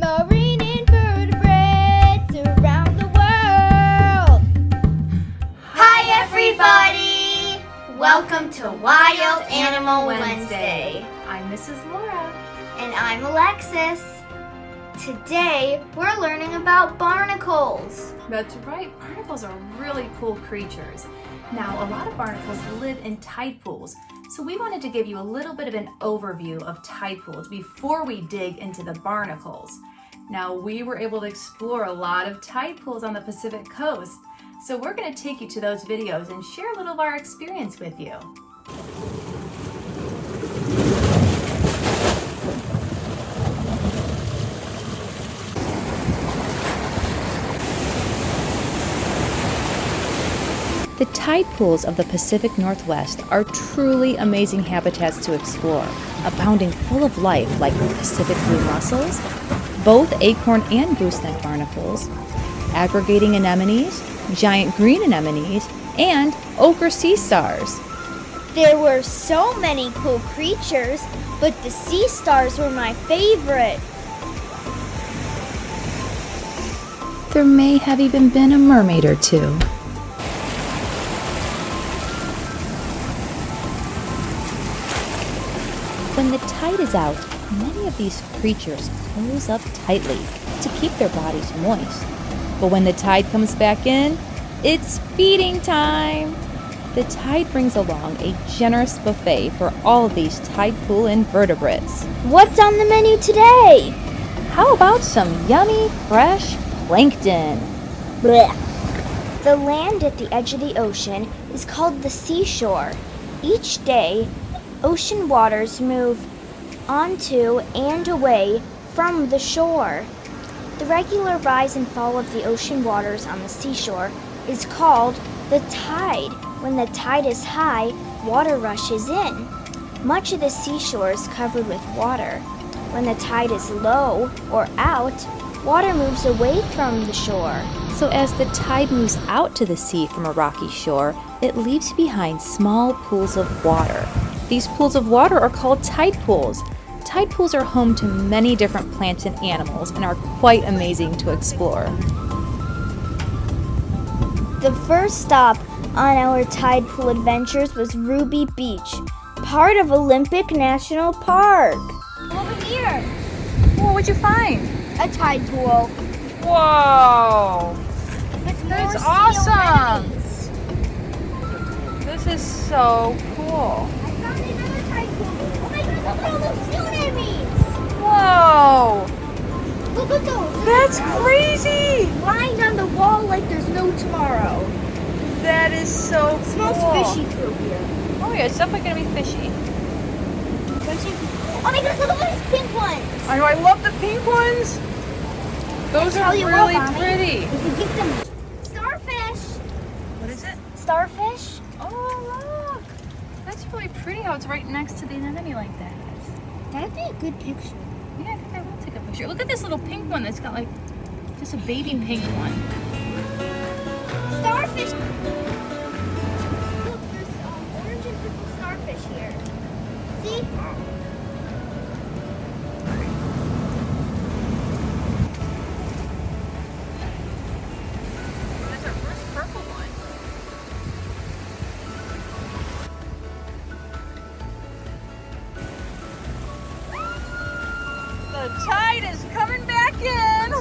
Marine Invertebrates around the world. Hi everybody! Welcome to Wild Animal Wednesday. I'm Mrs. Laura. And I'm Alexis. Today we're learning about barnacles. That's right, barnacles are really cool creatures. Now, a lot of barnacles live in tide pools, so we wanted to give you a little bit of an overview of tide pools before we dig into the barnacles. Now, we were able to explore a lot of tide pools on the Pacific coast, so we're going to take you to those videos and share a little of our experience with you. The tide pools of the Pacific Northwest are truly amazing habitats to explore, abounding full of life like Pacific blue mussels, both acorn and gooseneck barnacles, aggregating anemones, giant green anemones, and ochre sea stars. There were so many cool creatures, but the sea stars were my favorite. There may have even been a mermaid or two. When the tide is out, many of these creatures close up tightly to keep their bodies moist. But when the tide comes back in, it's feeding time! The tide brings along a generous buffet for all of these tide pool invertebrates. What's on the menu today? How about some yummy, fresh plankton? Blech. The land at the edge of the ocean is called the seashore. Each day, ocean waters move onto and away from the shore. The regular rise and fall of the ocean waters on the seashore is called the tide. When the tide is high, water rushes in. Much of the seashore is covered with water. When the tide is low or out, water moves away from the shore. So as the tide moves out to the sea from a rocky shore, it leaves behind small pools of water. These pools of water are called tide pools. Tide pools are home to many different plants and animals and are quite amazing to explore. The first stop on our tide pool adventures was Ruby Beach, part of Olympic National Park. Over here, Whoa, what'd you find? a tide pool. Whoa! With That's more sea awesome. anemones. This is so cool. I found another tide pool. Oh my goodness, look at all those sea anemones. Whoa! Look at those. That's crazy! Lined on the wall like there's no tomorrow. That is so It smells cool. fishy through here. Oh yeah, it's definitely gonna be fishy. Oh my goodness, look at these pink ones. I know, I love the pink ones. Those are Tell you what, really Mommy, pretty. If you get them starfish. What is it? Starfish? Oh look! That's really pretty how it's right next to the anemone like that. That'd be a good picture. Yeah, I think I will take a picture. Look at this little pink one that's got like just a baby pink one. Starfish. Look, there's orange and purple starfish here. See? That's our first purple one. The tide is coming back in.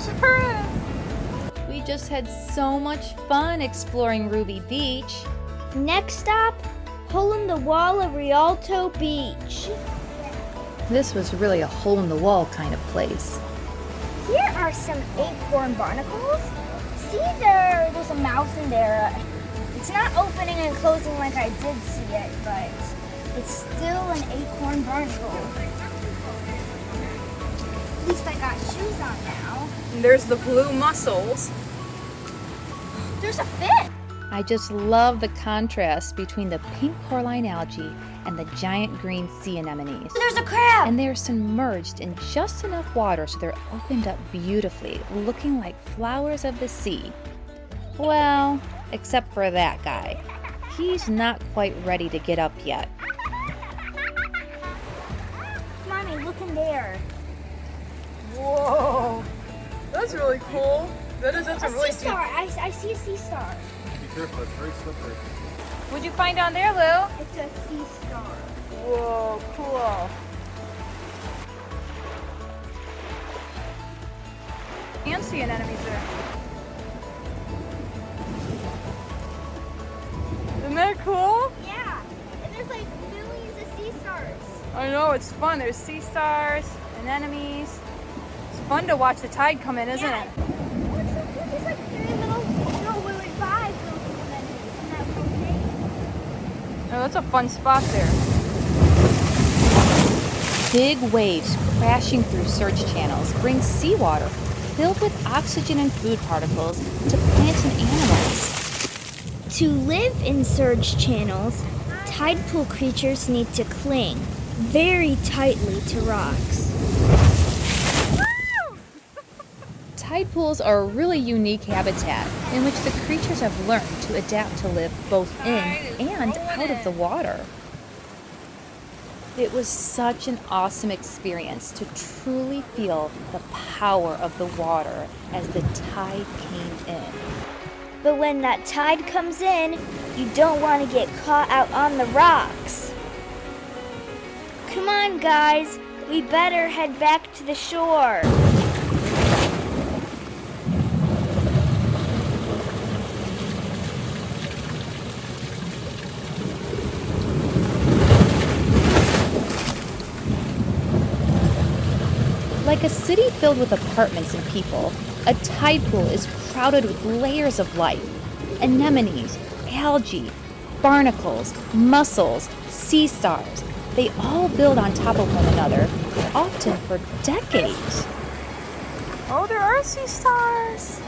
Sure is. We just had so much fun exploring Ruby Beach. Next stop, hole in the wall of Rialto Beach. This was really a hole-in-the-wall kind of place. Here are some acorn barnacles. See there's a mouse in there. It's not opening and closing like I did see it, but it's still an acorn barnacle. At least I got shoes on now. And there's the blue mussels. There's a fish. I just love the contrast between the pink coralline algae and the giant green sea anemones. There's a crab. And they're submerged in just enough water so they're opened up beautifully, looking like flowers of the sea. Well, except for that guy. He's not quite ready to get up yet. Mommy, look in there. Whoa, that's really cool. That's a really Sea star. I see a sea star. Be careful, it's very slippery. What'd you find down there, Lou? It's a sea star. Whoa, cool. And sea anemones there. Isn't that cool? Yeah, and there's like millions of sea stars. I know, it's fun. There's sea stars, anemones. It's fun to watch the tide come in, isn't it? What's so cool? There's like 3 little 5 little anemones in that little cave. Oh, that's a fun spot there. Big waves crashing through surge channels bring seawater filled with oxygen and food particles to plants and animals. To live in surge channels, tide pool creatures need to cling very tightly to rocks. Tide pools are a really unique habitat in which the creatures have learned to adapt to live both in and out of the water. It was such an awesome experience to truly feel the power of the water as the tide came in. But when that tide comes in, you don't want to get caught out on the rocks. Come on, guys. We better head back to the shore. Like a city filled with apartments and people, a tide pool is crowded with layers of life. Anemones, algae, barnacles, mussels, sea stars. They all build on top of one another, often for decades. Oh, there are sea stars.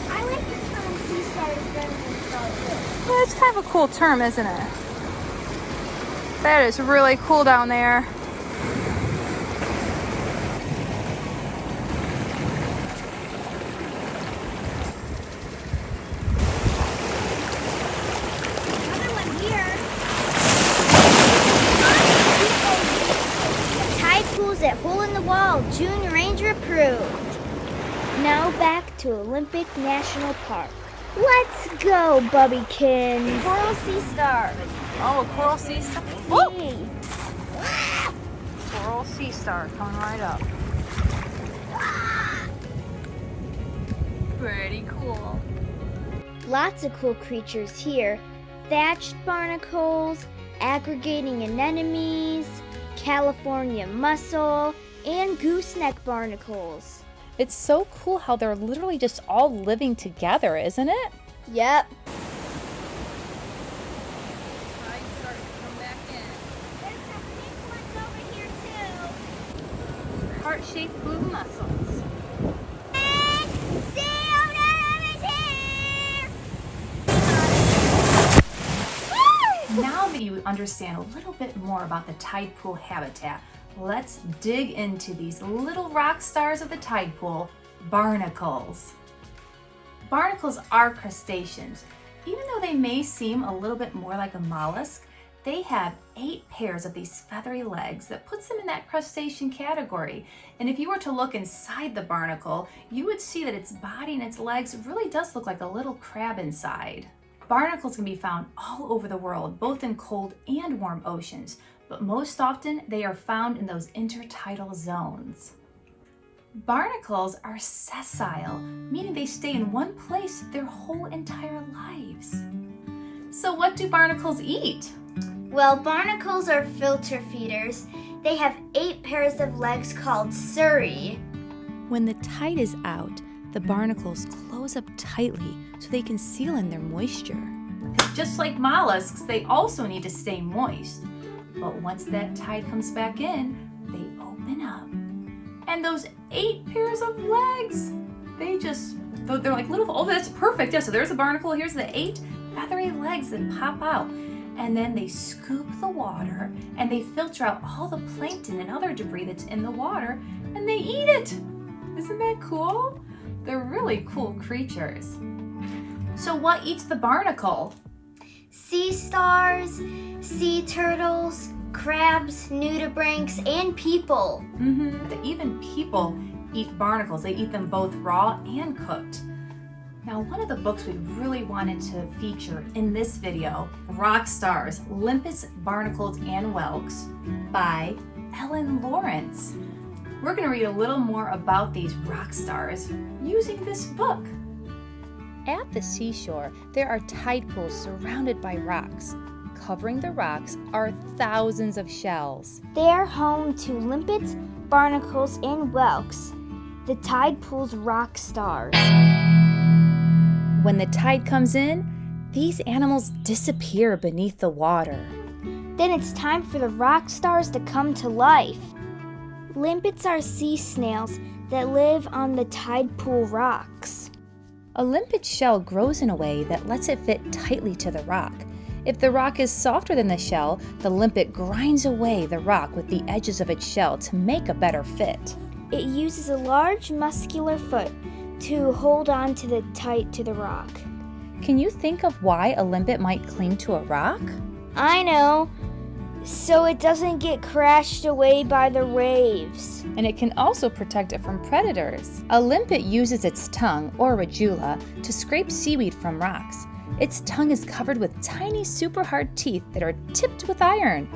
I like the term sea stars better than starfish. Yeah, it's kind of a cool term, isn't it? That is really cool down there. Another one here. The tide pool's at Hole in the Wall, June Ranger approved. Now back to Olympic National Park. Let's go, Bubbykins. Coral sea star. Oh, a coral sea star. Hey. Coral sea star coming right up. Pretty cool. Lots of cool creatures here. Thatched barnacles, aggregating anemones, California mussel, and gooseneck barnacles. It's so cool how they're literally just all living together, isn't it? Yep. Heart-shaped blue mussels. Now that you understand a little bit more about the tide pool habitat, let's dig into these little rock stars of the tide pool, barnacles. Barnacles are crustaceans. Even though they may seem a little bit more like a mollusk, they have 8 pairs of these feathery legs that puts them in that crustacean category. And if you were to look inside the barnacle, you would see that its body and its legs really does look like a little crab inside. Barnacles can be found all over the world, both in cold and warm oceans, but most often they are found in those intertidal zones. Barnacles are sessile, meaning they stay in one place their whole entire lives. So what do barnacles eat? Well, barnacles are filter feeders. They have 8 pairs of legs called cirri. When the tide is out, the barnacles close up tightly so they can seal in their moisture. Just like mollusks, they also need to stay moist. But once that tide comes back in, they open up. And those 8 pairs of legs, they're like little, oh, that's perfect. Yeah, so there's a barnacle, here's the 8 feathery legs that pop out. And then they scoop the water and they filter out all the plankton and other debris that's in the water and they eat it. Isn't that cool? They're really cool creatures. So what eats the barnacle? Sea stars, sea turtles, crabs, nudibranchs, and people. Even people eat barnacles. They eat them both raw and cooked. Now, one of the books we really wanted to feature in this video, Rock Stars, Limpets, Barnacles, and Whelks by Ellen Lawrence. We're going to read a little more about these rock stars using this book. At the seashore, there are tide pools surrounded by rocks. Covering the rocks are thousands of shells. They are home to limpets, barnacles, and whelks, the tide pool's rock stars. When the tide comes in, these animals disappear beneath the water. Then it's time for the rock stars to come to life. Limpets are sea snails that live on the tide pool rocks. A limpet shell grows in a way that lets it fit tightly to the rock. If the rock is softer than the shell, the limpet grinds away the rock with the edges of its shell to make a better fit. It uses a large muscular foot to hold on to the rock. Can you think of why a limpet might cling to a rock? I know, so it doesn't get crashed away by the waves. And it can also protect it from predators. A limpet uses its tongue, or radula, to scrape seaweed from rocks. Its tongue is covered with tiny super hard teeth that are tipped with iron.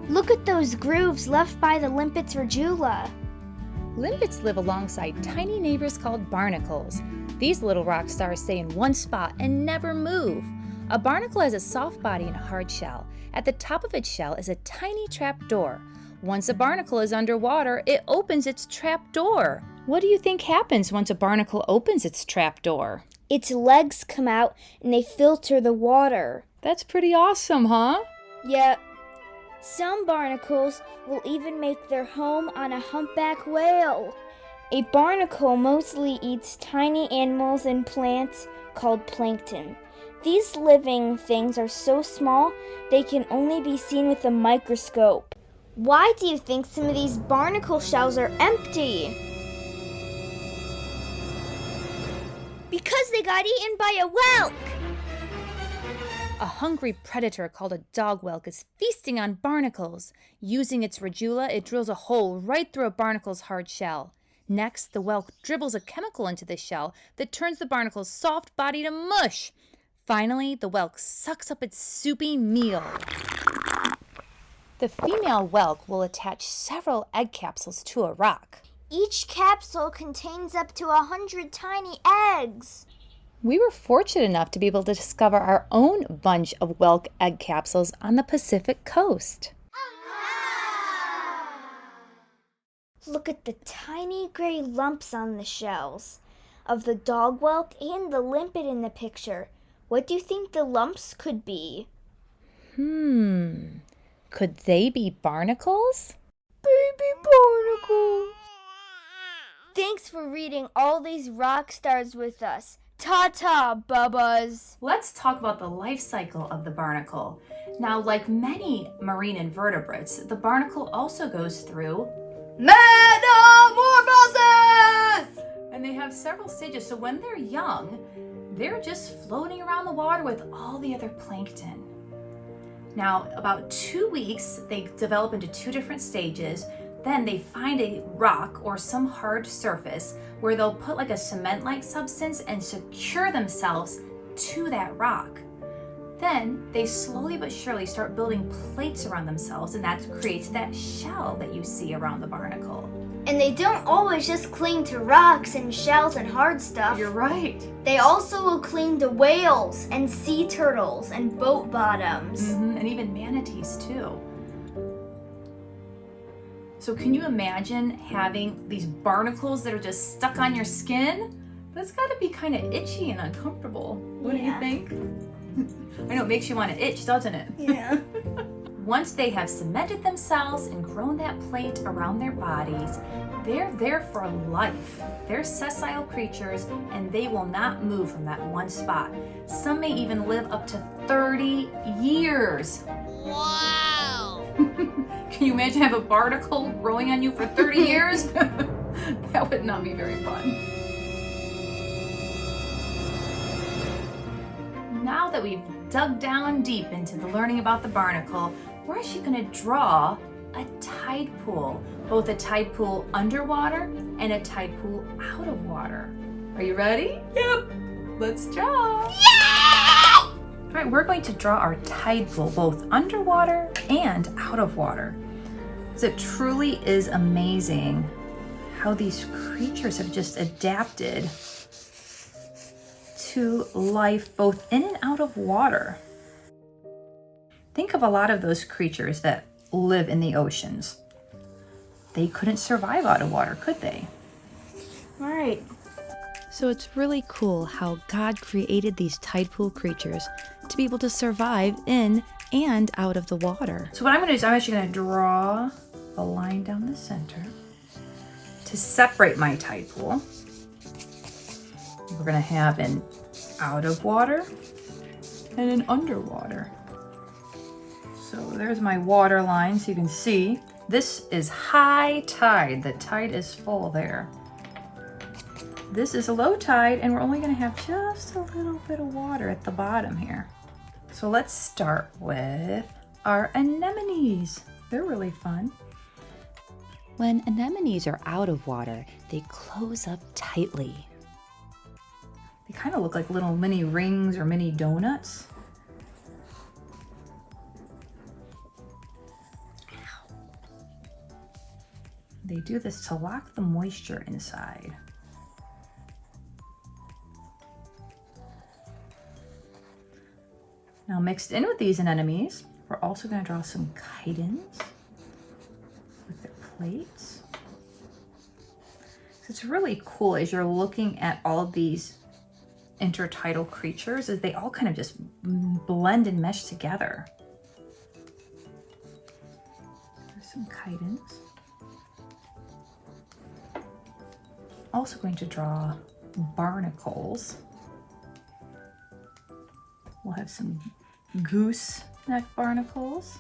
Look at those grooves left by the limpet's radula. Limpets live alongside tiny neighbors called barnacles. These little rock stars stay in one spot and never move. A barnacle has a soft body and a hard shell. At the top of its shell is a tiny trap door. Once a barnacle is underwater, it opens its trap door. What do you think happens once a barnacle opens its trap door? Its legs come out and they filter the water. That's pretty awesome, huh? Yep. Some barnacles will even make their home on a humpback whale. A barnacle mostly eats tiny animals and plants called plankton. These living things are so small they can only be seen with a microscope. Why do you think some of these barnacle shells are empty? Because they got eaten by a whelk! A hungry predator called a dog whelk is feasting on barnacles. Using its radula, it drills a hole right through a barnacle's hard shell. Next, the whelk dribbles a chemical into the shell that turns the barnacle's soft body to mush. Finally, the whelk sucks up its soupy meal. The female whelk will attach several egg capsules to a rock. Each capsule contains up to 100 tiny eggs. We were fortunate enough to be able to discover our own bunch of whelk egg capsules on the Pacific coast. Look at the tiny gray lumps on the shells of the dog whelk and the limpet in the picture. What do you think the lumps could be? Could they be barnacles? Baby barnacles! Thanks for reading all these rock stars with us. Ta-ta, bubbas! Let's talk about the life cycle of the barnacle. Now, like many marine invertebrates, the barnacle also goes through metamorphosis! And they have several stages, so when they're young, they're just floating around the water with all the other plankton. Now, about 2 weeks, they develop into 2 different stages. Then they find a rock or some hard surface where they'll put like a cement-like substance and secure themselves to that rock. Then they slowly but surely start building plates around themselves, and that creates that shell that you see around the barnacle. And they don't always just cling to rocks and shells and hard stuff. You're right. They also will cling to whales and sea turtles and boat bottoms. And even manatees too. So can you imagine having these barnacles that are just stuck on your skin? That's got to be kind of itchy and uncomfortable. What do you think? I know, it makes you want to itch, doesn't it? Yeah. Once they have cemented themselves and grown that plate around their bodies, they're there for life. They're sessile creatures and they will not move from that one spot. Some may even live up to 30 years. Wow! Can you imagine have a barnacle growing on you for 30 years? That would not be very fun. Now that we've dug down deep into the learning about the barnacle, we're actually going to draw a tide pool, both a tide pool underwater and a tide pool out of water. Are you ready? Yep. Let's draw. Yay! All right, we're going to draw our tide pool both underwater and out of water. So it truly is amazing how these creatures have just adapted to life both in and out of water. Think of a lot of those creatures that live in the oceans. They couldn't survive out of water, could they? All right. So it's really cool how God created these tide pool creatures to be able to survive in and out of the water. So what I'm gonna do is I'm actually gonna draw a line down the center to separate my tide pool. We're gonna have an out of water and an underwater. So there's my water line, so you can see this is high tide. The tide is full there. This is a low tide, and we're only gonna have just a little bit of water at the bottom here. So let's start with our anemones. They're really fun. When anemones are out of water, they close up tightly. They kind of look like little mini rings or mini donuts. They do this to lock the moisture inside. Now mixed in with these anemones, we're also going to draw some chitons with their plates. So it's really cool as you're looking at all of these intertidal creatures, as they all kind of just blend and mesh together. There's some chitons. Also going to draw barnacles. We'll have some gooseneck barnacles.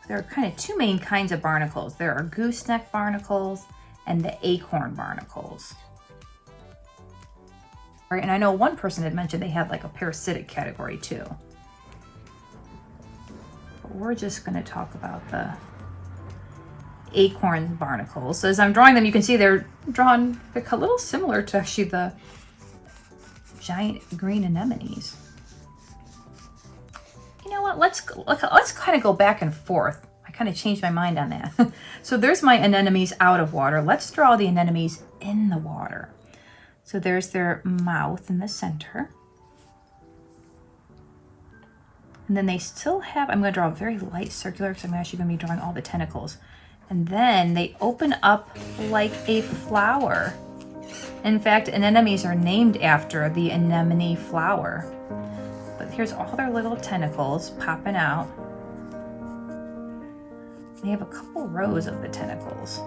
There are kind of two main kinds of barnacles. There are gooseneck barnacles and the acorn barnacles. All right, and I know one person had mentioned they had like a parasitic category too. But we're just going to talk about the acorn barnacles. So as I'm drawing them, you can see they're drawn, they're a little similar to actually the giant green anemones. You know what, let's kind of go back and forth. I kind of changed my mind on that. So there's my anemones out of water. Let's draw the anemones in the water. So there's their mouth in the center. And then they still have, I'm going to draw a very light circular because I'm actually going to be drawing all the tentacles. And then they open up like a flower. In fact, anemones are named after the anemone flower. But here's all their little tentacles popping out. They have a couple rows of the tentacles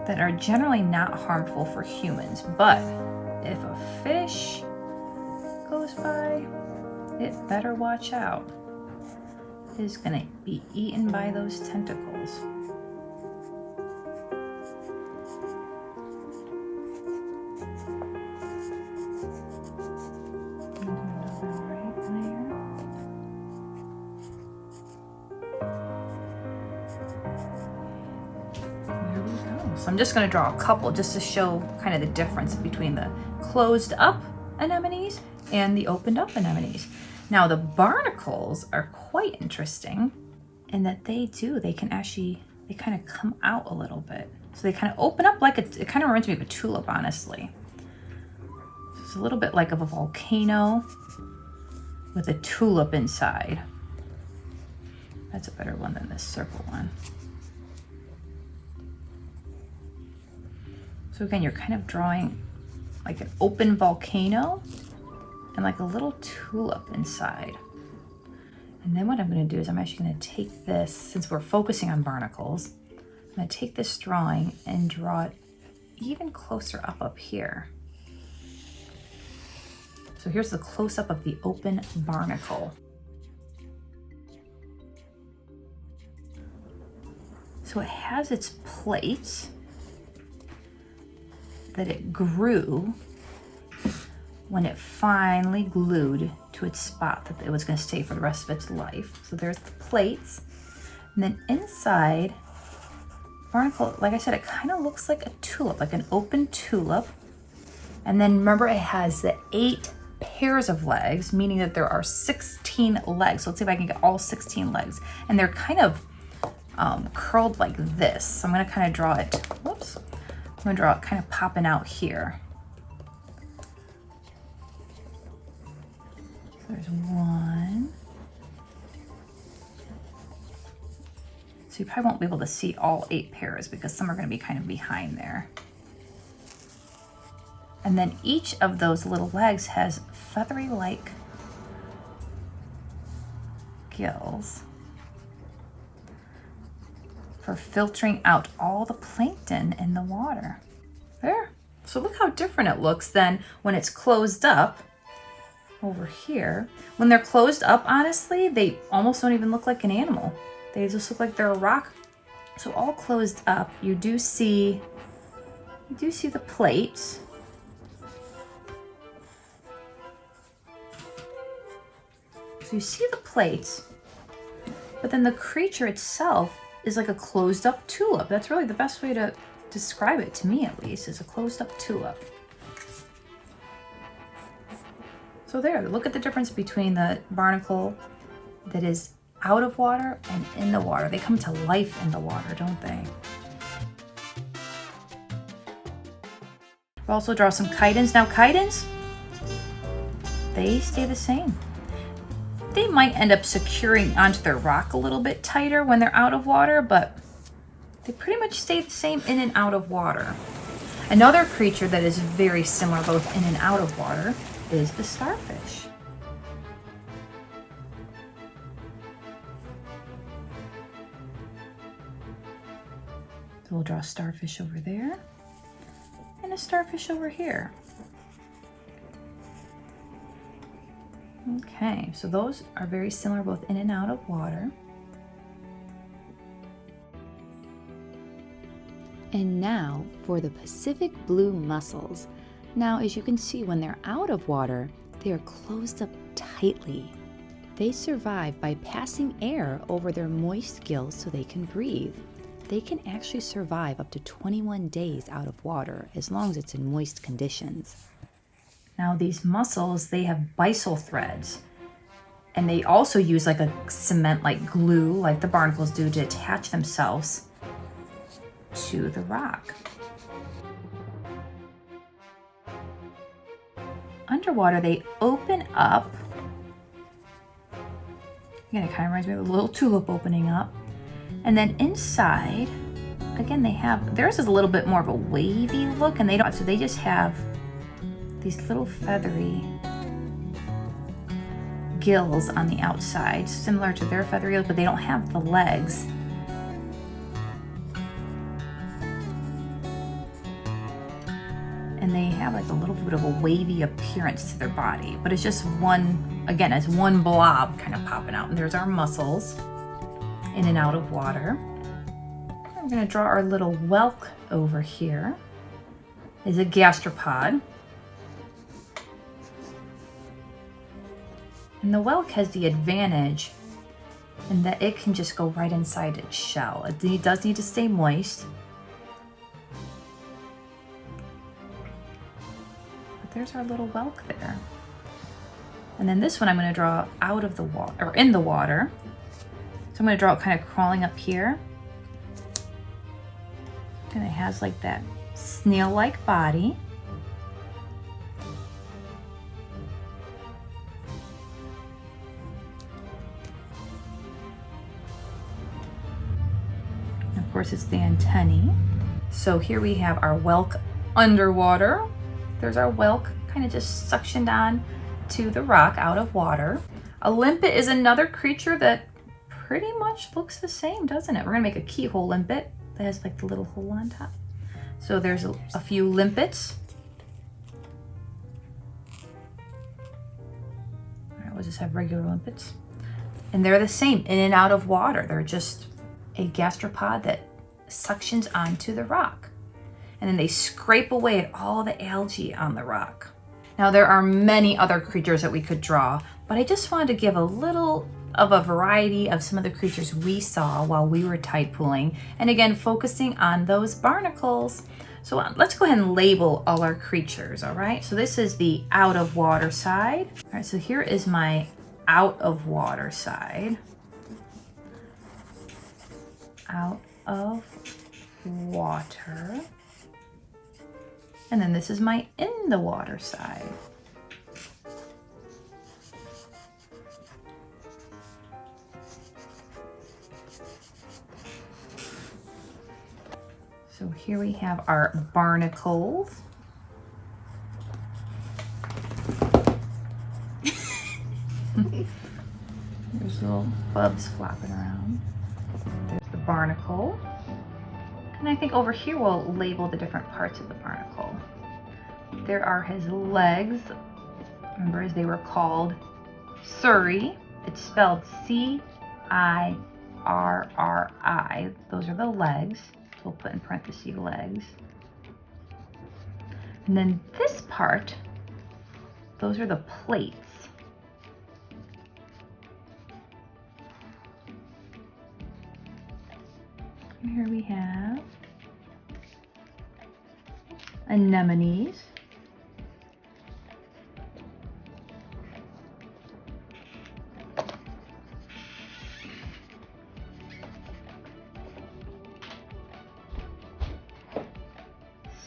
that are generally not harmful for humans. But if a fish goes by, it better watch out. It is going to be eaten by those tentacles. So I'm just going to draw a couple just to show kind of the difference between the closed up anemones and the opened up anemones. Now the barnacles are quite interesting in that they kind of come out a little bit. So they kind of open up like it kind of reminds me of a tulip, honestly. So it's a little bit like of a volcano with a tulip inside. That's a better one than this circle one. So again, you're kind of drawing like an open volcano and like a little tulip inside. And then what I'm going to do is I'm actually going to take this, since we're focusing on barnacles, I'm going to take this drawing and draw it even closer up here. So here's the close-up of the open barnacle. So it has its plate that it grew when it finally glued to its spot that it was going to stay for the rest of its life. So there's the plates. And then inside, barnacle, like I said, it kind of looks like a tulip, like an open tulip. And then remember, it has the 8 pairs of legs, meaning that there are 16 legs. So let's see if I can get all 16 legs. And they're kind of curled like this. So I'm gonna kind of draw it, whoops. I'm gonna draw it kind of popping out here. So there's 1. So you probably won't be able to see all 8 pairs because some are gonna be kind of behind there. And then each of those little legs has feathery-like gills for filtering out all the plankton in the water. There. So look how different it looks then when it's closed up over here. When they're closed up, honestly, they almost don't even look like an animal. They just look like they're a rock. So all closed up, you do see the plates. So you see the plates, but then the creature itself is like a closed up tulip. That's really the best way to describe it, to me at least, is a closed up tulip. So there, look at the difference between the barnacle that is out of water and in the water. They come to life in the water, don't they? We'll also draw some chitons. Now chitons, they stay the same. They might end up securing onto their rock a little bit tighter when they're out of water, but they pretty much stay the same in and out of water. Another creature that is very similar both in and out of water is the starfish. So we'll draw a starfish over there and a starfish over here. Okay, so those are very similar both in and out of water. And now for the Pacific blue mussels. Now, as you can see, when they're out of water, they are closed up tightly. They survive by passing air over their moist gills so they can breathe. They can actually survive up to 21 days out of water as long as it's in moist conditions. Now these mussels, they have byssal threads, and they also use like a cement like glue like the barnacles do to attach themselves to the rock. Underwater, they open up. Again, it kind of reminds me of a little tulip opening up. And then inside, again, they have, theirs is a little bit more of a wavy look, and they don't, so they just have these little feathery gills on the outside, similar to their feathery gills, but they don't have the legs. And they have like a little bit of a wavy appearance to their body, but it's just one, again, it's one blob kind of popping out. And there's our mussels in and out of water. I'm gonna draw our little whelk over here. Is a gastropod. And the whelk has the advantage in that it can just go right inside its shell. It does need to stay moist. But there's our little whelk there. And then this one I'm going to draw out of the water, or in the water. So I'm going to draw it kind of crawling up here. And it has like that snail-like body. Of course, it's the antennae. So here we have our whelk underwater. There's our whelk kind of just suctioned on to the rock out of water. A limpet is another creature that pretty much looks the same, doesn't it? We're gonna make a keyhole limpet that has like the little hole on top. So there's a few limpets. All right, we'll just have regular limpets. And they're the same, in and out of water. They're just a gastropod that suctions onto the rock. And then they scrape away at all the algae on the rock. Now there are many other creatures that we could draw, but I just wanted to give a little of a variety of some of the creatures we saw while we were tide pooling. And again, focusing on those barnacles. So let's go ahead and label all our creatures, all right? So this is the out of water side. All right, so here is my out of water side. Out of water. And then this is my in the water side. So here we have our barnacles. There's little bubs flopping around. There's the barnacle. And I think over here we'll label the different parts of the barnacle. There are his legs. Remember, as they were called cirri. It's spelled C-I-R-R-I. Those are the legs. So we'll put in parentheses legs. And then this part, those are the plates. And here we have anemones.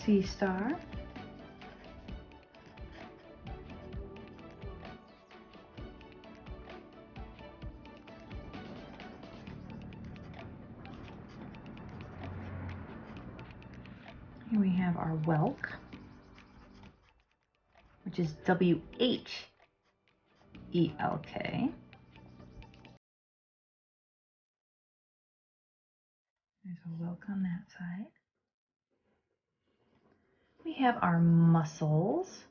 Sea star. Here we have our whelk, which is W-H-E-L-K. There's a whelk on that side. We have our mussels.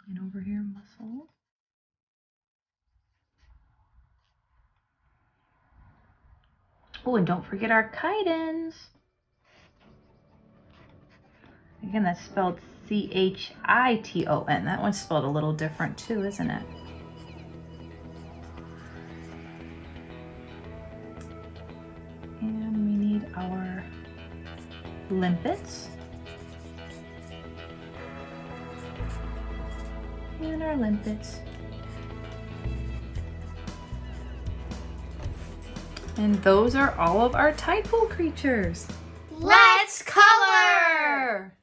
And over here, mussels. Oh, and don't forget our chitons. Again, that's spelled C-H-I-T-O-N. That one's spelled a little different too, isn't it? And we need our limpets. And our limpets. And those are all of our tide pool creatures. Let's color!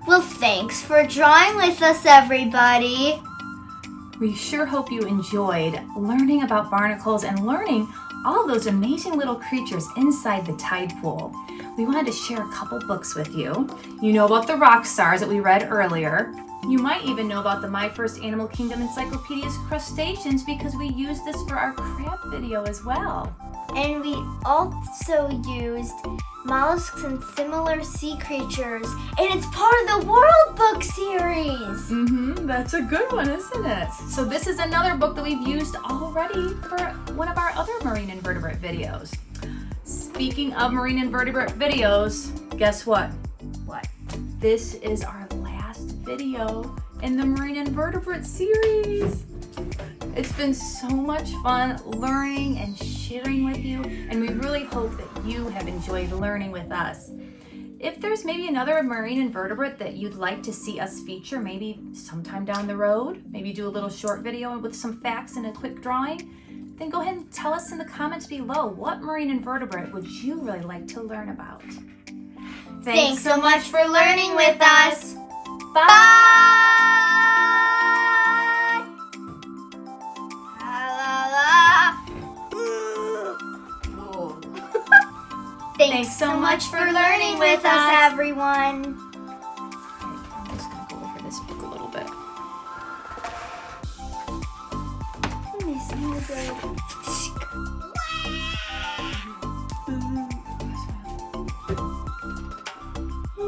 Well, thanks for drawing with us, everybody. We sure hope you enjoyed learning about barnacles and learning all those amazing little creatures inside the tide pool. We wanted to share a couple books with you. You know about the rock stars that we read earlier. You might even know about the My First Animal Kingdom Encyclopedia's crustaceans because we used this for our crab video as well. And we also used mollusks and similar sea creatures, and it's part of the World Book series. That's a good one, isn't it? So this is another book that we've used already for one of our other marine invertebrate videos. Speaking of marine invertebrate videos, guess what? What? This is our last video in the marine invertebrate series. It's been so much fun learning and sharing with you, and we really hope that you have enjoyed learning with us. If there's maybe another marine invertebrate that you'd like to see us feature, maybe sometime down the road, maybe do a little short video with some facts and a quick drawing, then go ahead and tell us in the comments below, what marine invertebrate would you really like to learn about? Thanks so much for learning with us. Bye! Thanks so much for learning with us, everyone. I'm just going to go over this book a little bit. Oh,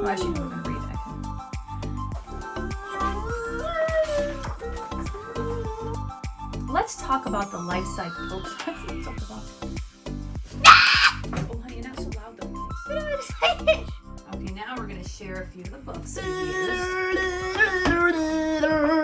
actually, no, we're gonna read it. Let's talk about the life cycle. Oops. Oh, honey, you're not so loud though. Please. Okay, now we're gonna share a few of the books. That we used.